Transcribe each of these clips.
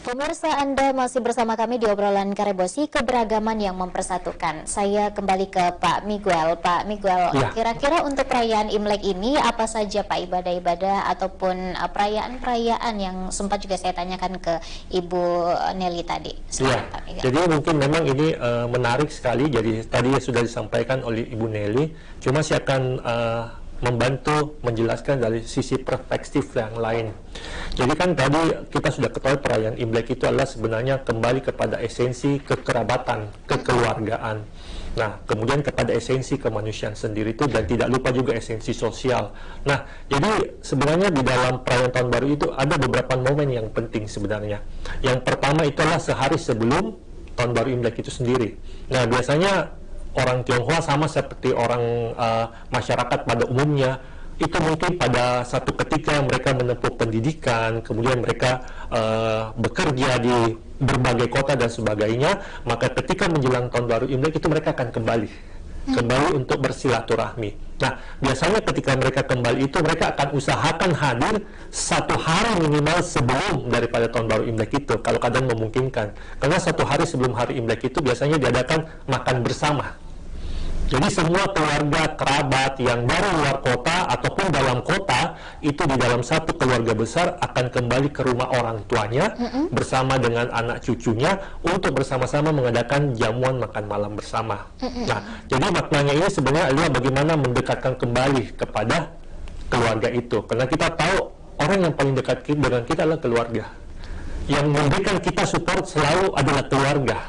Pemirsa, Anda masih bersama kami di obrolan Karebosi, keberagaman yang mempersatukan. Saya kembali ke Pak Miguel. Pak Miguel, Ya. kira-kira untuk perayaan Imlek ini apa saja Pak ibadah-ibadah ataupun perayaan-perayaan yang sempat juga saya tanyakan ke Ibu Nelly tadi? Ya, Pak Miguel. jadi mungkin memang ini menarik sekali. Jadi tadi sudah disampaikan oleh Ibu Nelly. Cuma saya akan membantu menjelaskan dari sisi perspektif yang lain. Jadi kan tadi kita sudah ketahui perayaan Imlek itu adalah sebenarnya kembali kepada esensi kekerabatan, kekeluargaan. Nah, kemudian kepada esensi kemanusiaan sendiri itu, dan tidak lupa juga esensi sosial. Nah, jadi sebenarnya di dalam perayaan Tahun Baru itu ada beberapa momen yang penting sebenarnya. Yang pertama itu adalah sehari sebelum Tahun Baru Imlek itu sendiri. Nah, biasanya orang Tionghoa sama seperti orang masyarakat pada umumnya, itu mungkin pada satu ketika mereka menempuh pendidikan, kemudian mereka bekerja di berbagai kota dan sebagainya, maka ketika menjelang Tahun Baru Imlek itu mereka akan kembali untuk bersilaturahmi. Nah, biasanya ketika mereka kembali itu mereka akan usahakan hadir satu hari minimal sebelum daripada Tahun Baru Imlek itu, kalau keadaan memungkinkan. Karena satu hari sebelum hari Imlek itu biasanya diadakan makan bersama. Jadi semua keluarga kerabat yang dari luar kota ataupun dalam kota itu di dalam satu keluarga besar akan kembali ke rumah orang tuanya bersama dengan anak cucunya untuk bersama-sama mengadakan jamuan makan malam bersama. Nah, jadi maknanya ini sebenarnya adalah bagaimana mendekatkan kembali kepada keluarga itu. Karena kita tahu orang yang paling dekat dengan kita adalah keluarga. Yang memberikan kita support selalu adalah keluarga.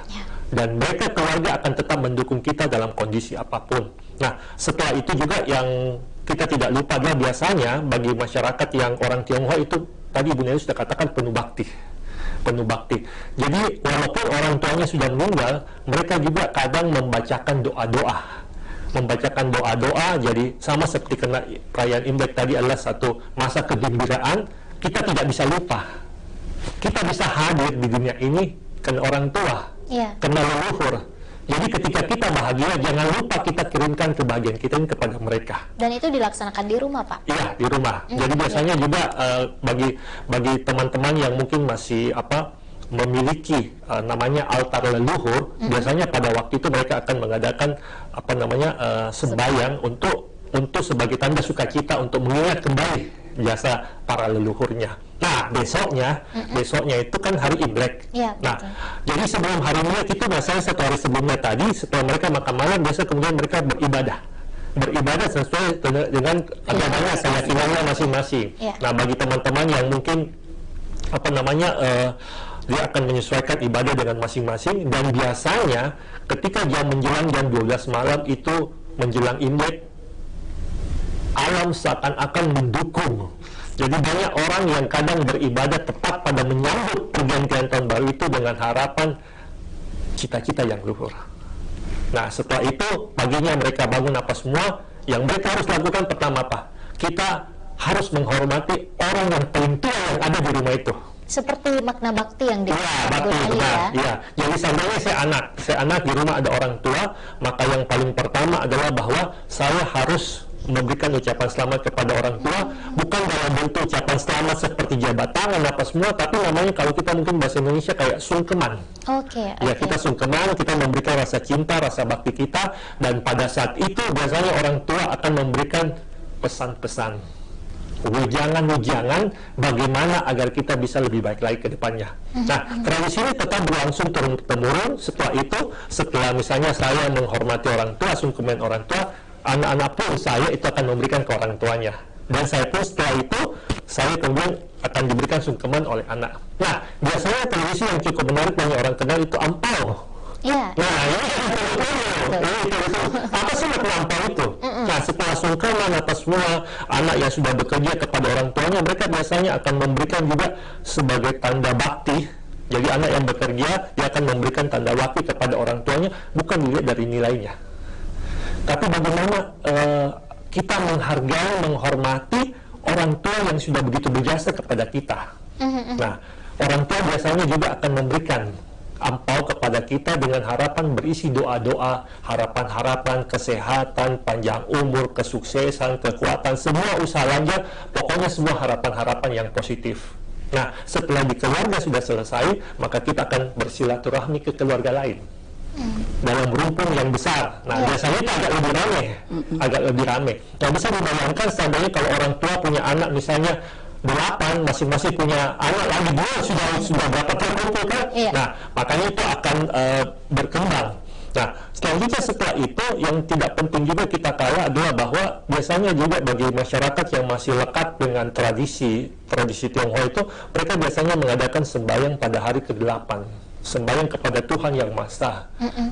Dan mereka keluarga akan tetap mendukung kita dalam kondisi apapun. Nah, setelah itu juga yang kita tidak lupa adalah biasanya bagi masyarakat yang orang Tionghoa itu, tadi Ibu Nelly sudah katakan penuh bakti. Penuh bakti. Jadi, walaupun orang tuanya sudah meninggal, mereka juga kadang membacakan doa-doa. Membacakan doa-doa, jadi sama seperti kena perayaan Imlek tadi adalah satu masa kegembiraan, kita tidak bisa lupa. Kita bisa hadir di dunia ini karena orang tua. Karena leluhur. Jadi ketika kita bahagia, jangan lupa kita kirimkan kebahagiaan kita ini kepada mereka. Dan itu dilaksanakan di rumah, Pak? Iya, di rumah. Jadi biasanya juga bagi teman-teman yang mungkin masih memiliki namanya altar leluhur, biasanya pada waktu itu mereka akan mengadakan sembahyang untuk sebagai tanda sukacita untuk mengingat kembali jasa para leluhurnya. Nah, besoknya itu kan hari Imlek. Nah, jadi sebelum hari Imlek itu biasanya satu hari sebelumnya tadi, setelah mereka makan malam, biasa kemudian mereka beribadah sesuai dengan agamanya, keyakinannya masing-masing. Nah, bagi teman-teman yang mungkin dia akan menyesuaikan ibadah dengan masing-masing, dan biasanya ketika menjelang jam 12 malam itu menjelang Imlek, alam seakan-akan mendukung. Jadi banyak orang yang kadang beribadah tepat pada menyambut pergantian Tahun Baru itu dengan harapan cita-cita yang luhur. Nah, setelah itu paginya mereka bangun apa semua, yang mereka harus lakukan pertama apa? Kita harus menghormati orang yang paling tua yang ada di rumah itu. Seperti makna bakti yang bakti, ya. Jadi seandainya saya anak di rumah ada orang tua, maka yang paling pertama adalah bahwa saya harus memberikan ucapan selamat kepada orang tua, bukan dalam bentuk ucapan selamat seperti jabat tangan apa semua, tapi namanya kalau kita mungkin bahasa Indonesia kayak sungkeman. Ya, kita sungkeman, kita memberikan rasa cinta, rasa bakti kita, dan pada saat itu biasanya orang tua akan memberikan pesan-pesan, ujangan bagaimana agar kita bisa lebih baik lagi ke depannya. Nah, tradisi ini tetap berlangsung turun-temurun. Setelah itu, setelah misalnya saya menghormati orang tua, sungkeman orang tua, anak-anak pun saya itu akan memberikan ke orang tuanya, dan saya pun setelah itu saya kemudian akan diberikan sungkeman oleh anak. Nah, biasanya tradisi yang cukup menarik banyak orang kenal itu ampau. Nah, apa sih makna ampau itu? Nah, setelah sungkeman apa semua, anak yang sudah bekerja kepada orang tuanya, mereka biasanya akan memberikan juga sebagai tanda bakti. Jadi anak yang bekerja, dia akan memberikan tanda bakti kepada orang tuanya, bukan dilihat dari nilainya, tapi bagaimana kita menghargai, menghormati orang tua yang sudah begitu berjasa kepada kita. Nah, orang tua biasanya juga akan memberikan ampau kepada kita dengan harapan berisi doa-doa, harapan-harapan, kesehatan, panjang umur, kesuksesan, kekuatan, semua usaha lancar, pokoknya semua harapan-harapan yang positif. Nah, setelah di keluarga sudah selesai, maka kita akan bersilaturahmi ke keluarga lain dalam rumpun yang besar. Nah, biasanya itu agak lebih ramai, agak lebih ramai. Nah, bisa dibayangkan seandainya kalau orang tua punya anak misalnya 8, masing-masing punya anak lagi 2, sudah berapa terkumpul kan? Nah, makanya itu akan berkembang. Nah, selanjutnya setelah itu yang tidak penting juga kita tahu adalah bahwa biasanya juga bagi masyarakat yang masih lekat dengan tradisi Tionghoa itu, mereka biasanya mengadakan sembahyang pada hari ke-8, sembahyang kepada Tuhan Yang Maha Esa.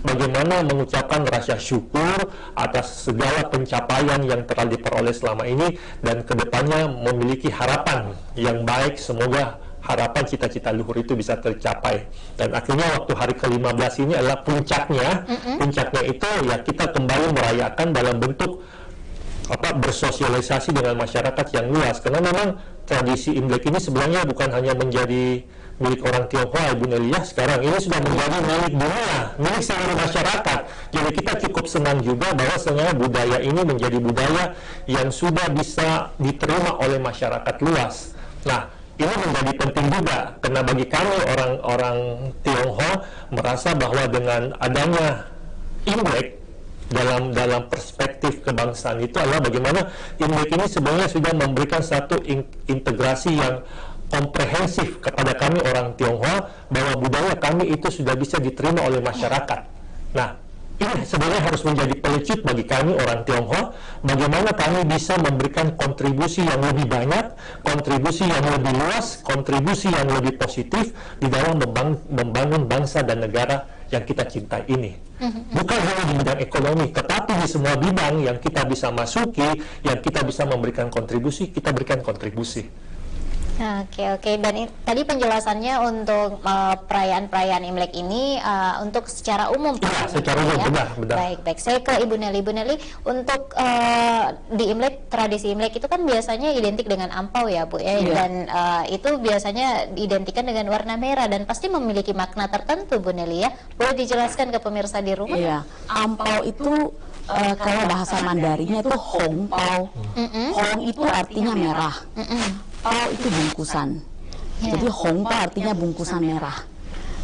Bagaimana mengucapkan rasa syukur atas segala pencapaian yang telah diperoleh selama ini, dan kedepannya memiliki harapan yang baik, semoga harapan cita-cita luhur itu bisa tercapai. Dan akhirnya waktu hari ke-15 ini adalah puncaknya. Puncaknya itu ya kita kembali merayakan dalam bentuk bersosialisasi dengan masyarakat yang luas. Karena memang tradisi Imlek ini sebenarnya bukan hanya menjadi milik orang Tionghoa, Ibu Nelly, ya, sekarang ini sudah menjadi milik dunia, milik seluruh masyarakat. Jadi kita cukup senang juga bahwa sebenarnya budaya ini menjadi budaya yang sudah bisa diterima oleh masyarakat luas. Nah, ini menjadi penting juga, karena bagi kami orang-orang Tionghoa merasa bahwa dengan adanya Imlek dalam perspektif kebangsaan itu adalah bagaimana Imlek ini sebenarnya sudah memberikan satu integrasi yang komprehensif kepada kami orang Tionghoa, bahwa budaya kami itu sudah bisa diterima oleh masyarakat. Nah, ini sebenarnya harus menjadi pelecut bagi kami orang Tionghoa, bagaimana kami bisa memberikan kontribusi yang lebih banyak, kontribusi yang lebih luas, kontribusi yang lebih positif di dalam membangun bangsa dan negara yang kita cintai ini. Bukan hanya di bidang ekonomi, tetapi di semua bidang yang kita bisa masuki, yang kita bisa memberikan kontribusi, kita berikan kontribusi. Oke. Dan tadi penjelasannya untuk perayaan-perayaan Imlek ini untuk secara umum. Secara umum, benar. Baik. Saya ke Ibu Nelly. Ibu Nelly, untuk di Imlek, tradisi Imlek itu kan biasanya identik dengan ampau ya, Bu ya. Dan itu biasanya diidentikan dengan warna merah dan pasti memiliki makna tertentu, Bu Nelly ya. Boleh dijelaskan ke pemirsa di rumah? Iya, ampau itu kalau bahasa Mandarinnya itu Hong Pao. Hong itu artinya merah. Pao itu bungkusan. Jadi Hong Pao artinya bungkusan merah.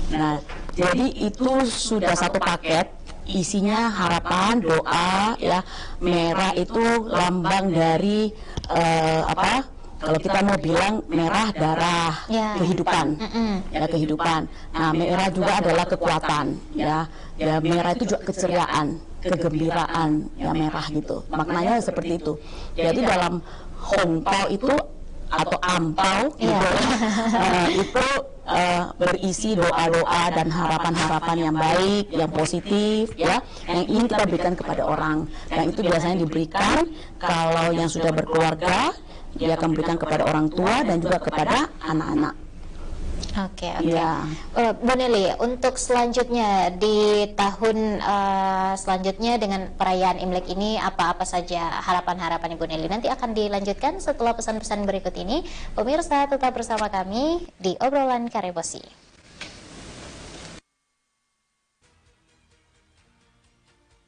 Nah, jadi itu sudah satu paket, isinya harapan, doa, ya. Merah itu lambang dari kalau kita mau bilang merah darah kehidupan, ya kehidupan. Nah, merah juga adalah kekuatan, ya merah itu juga keceriaan, kegembiraan, ya merah gitu. Maknanya seperti itu. Jadi dalam Hong Pao itu atau ampau gitu, itu berisi doa-doa dan harapan-harapan yang baik, yang positif, ya, yang ingin kita berikan kepada orang. Dan itu biasanya diberikan kalau yang sudah berkeluarga, dia akan berikan kepada orang tua dan juga kepada anak-anak. Oke. Bu Nelly, untuk selanjutnya di tahun selanjutnya dengan perayaan Imlek ini, apa-apa saja harapan-harapan Ibu Nelly? Nanti akan dilanjutkan setelah pesan-pesan berikut ini. Pemirsa, tetap bersama kami di Obrolan Karebosi.